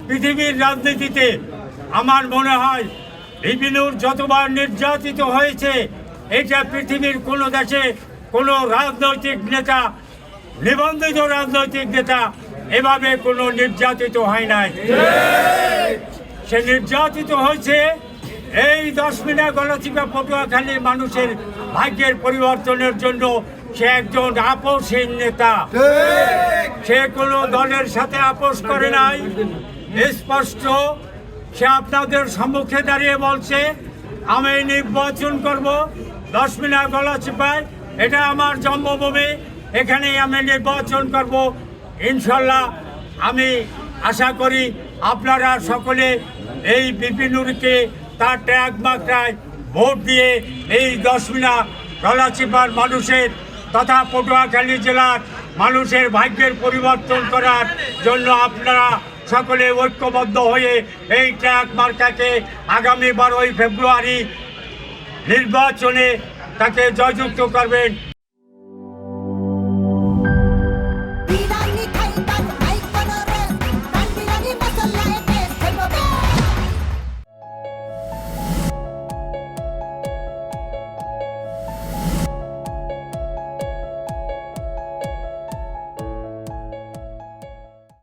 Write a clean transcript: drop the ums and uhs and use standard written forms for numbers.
পৃথিবীর রাজনীতিতে আমার মনে হয় বিপিনুর যতবার নির্যাতিত হয়েছে এটা পৃথিবীর কোনো দেশে কোনো রাজনৈতিক নেতা, নিবন্ধিত রাজনৈতিক নেতা এভাবে কোনো নির্যাতিত হয় নাই। সে নির্যাতিত হয়েছে এই 10 মিনিট গলাচিপা পটুয়াখালী মানুষের ভাগ্যের পরিবর্তনের জন্য। সে একজন আপোষহীন নেতা, সে কোনো দলের সাথে আপোষ করে নাই। স্পষ্ট সে আপনাদের সম্মুখে দাঁড়িয়ে বলছে আমি নির্বাচন করব 10 মিনিট গলাচিপায়, এটা আমার জন্মভূমি, এখানেই আমি নির্বাচন করব ইনশাল্লাহ। আমি আশা করি আপনারা সকলে এই বিপিনুরকে তার ট্যাগ মাত্রায় ভোট দিয়ে এই 10 মিনিট গলাচিপার মানুষের তথা পটুয়াখালী জেলার মানুষের ভাগ্যের পরিবর্তন করার জন্য আপনারা সকলে ঐক্যবদ্ধ হয়ে এই ট্যাগ মার্কাকে আগামী 12ই ফেব্রুয়ারি নির্বাচনে তাকে জয়যুক্ত করবেন।